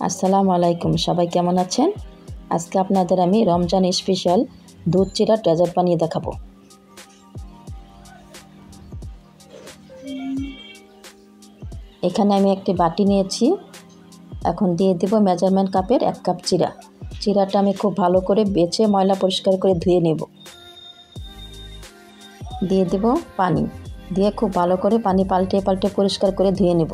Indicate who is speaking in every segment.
Speaker 1: আসসালামু আলাইকুম, সবাই কেমন আছেন? আজকে আপনাদের আমি রমজান স্পেশাল দুধ চিরা ডেজার্ট বানিয়ে দেখাবো। এখানে আমি একটি বাটি নিয়েছি। এখন দিয়ে দেব মেজারমেন্ট কাপের 1 কাপ চিরা। চিরাটা আমি খুব ভালো করে বেছে ময়লা পরিষ্কার করে ধুয়ে নেব। দিয়ে দেব পানি, দিয়ে খুব ভালো করে পানি পাল্টে পাল্টে পরিষ্কার করে ধুয়ে নেব।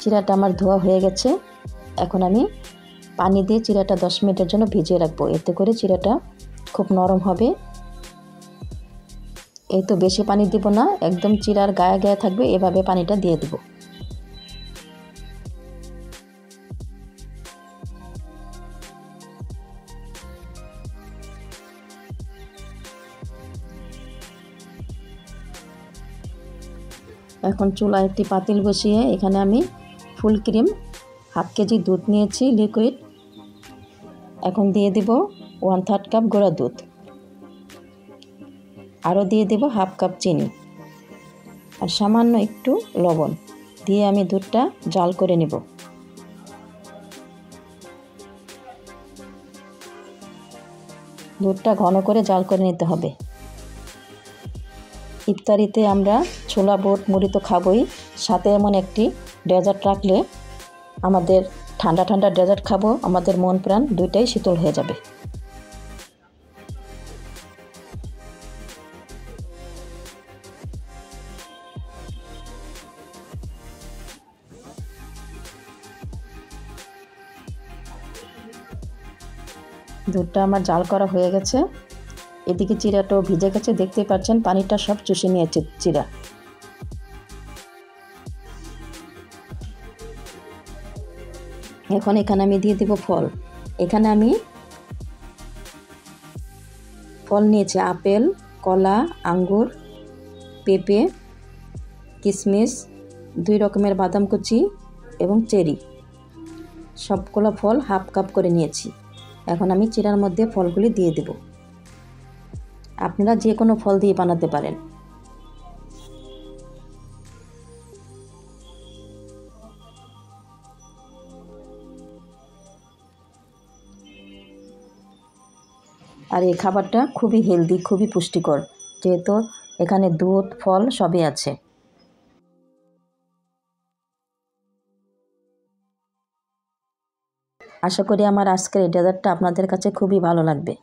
Speaker 1: চিরাটা আমার ধোয়া হয়ে গেছে। এখন আমি পানি দিয়ে চিরাটা 10 মিনিটের জন্য ভিজিয়ে রাখবো, এতে করে চিরাটা খুব নরম হবে। এই তো বেশি পানি দিব না, একদম চিরার গায়ে গায়ে থাকবে, এভাবে পানিটা দিয়ে দেব। এখন চুলায় একটি পাতিল বসিয়ে এখানে আমি ফুল ক্রিম 1/2 কেজি দুধ নিয়েছি লিকুইড। এখন দিয়ে দেব 1/3 কাপ গুঁড়া দুধ, আরও দিয়ে দেব 1/2 কাপ চিনি আর সামান্য একটু লবণ দিয়ে আমি দুধটা জাল করে নেব। দুধটা ঘন করে জাল করে নিতে হবে। ইফতারিতে আমরা ছোলা বুট মুড়ি তো খাবই, সাথে এমন একটি ডেজার্ট রাখলে আমাদের ঠান্ডা ঠান্ডা ডেজার্ট খাবো, আমাদের মন প্রাণ দুইটাই শীতল হয়ে যাবে। দুধটা আমার জাল করা হয়ে গেছে। এদিকে চিরাটাও ভিজে গেছে, দেখতে পাচ্ছেন পানিটা সব চুষে নিয়েছে চিরা। এখন এখানে আমি দিয়ে দেব ফল। এখানে আমি ফল নিয়েছি আপেল, কলা, আঙ্গুর, পেঁপে, কিশমিশ, 2 রকমের বাদাম কুচি এবং চেরি, সবগুলো ফল 1/2 কাপ করে নিয়েছি। এখন আমি চিরার মধ্যে ফলগুলি দিয়ে দেব। আপনারা যে কোনো ফল দিয়ে বানাতে পারেন। আর এই খাবারটা খুবই হেলদি, খুবই পুষ্টিকর, যেহেতু এখানে দুধ ফল সবই আছে। আশা করি আমার আজকের এই ডেজার্টটা আপনাদের কাছে খুবই ভালো লাগবে।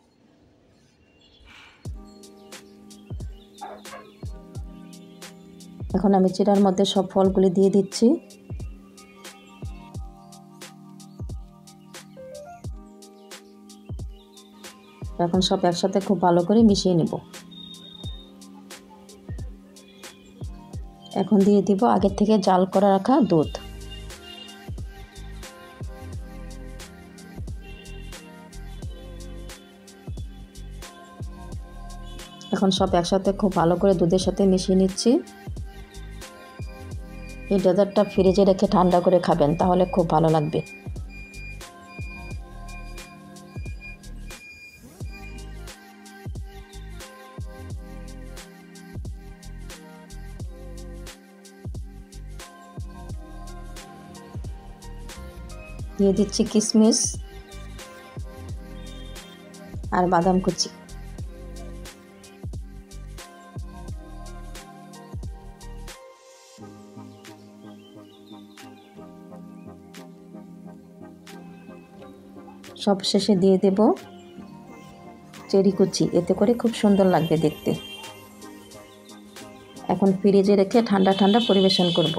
Speaker 1: এখন আমি চিরার মধ্যে সব ফলগুলি দিয়ে দিচ্ছি। এখন সব একসাথে খুব ভালো করে মিশিয়ে নেব। এখন দিয়ে দিব আগের থেকে জাল করে রাখা দুধ। এখন সব একসাথে খুব ভালো করে দুধের সাথে মিশিয়ে নিচ্ছি। এই ডেজার্টটা ফ্রিজে রেখে ঠান্ডা করে খাবেন, তাহলে খুব ভালো লাগবে। দিয়ে দিচ্ছি কিশমিশ আর বাদাম কুচি। সব শেষে দিয়ে দেব চেরি কুচি, এতে করে খুব সুন্দর লাগবে দেখতে। এখন ফ্রিজে রেখে ঠান্ডা ঠান্ডা পরিবেশন করব।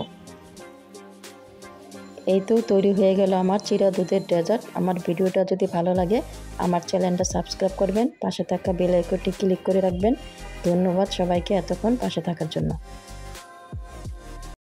Speaker 1: এই তো তৈরি হয়ে গেল আমার চিরা দুধের ডেজার্ট। আমার ভিডিওটা যদি ভালো লাগে আমার চ্যানেলটা সাবস্ক্রাইব করবেন, পাশে থাকা বেল আইকনটি ক্লিক করে রাখবেন। ধন্যবাদ সবাইকে এতক্ষণ পাশে থাকার জন্য।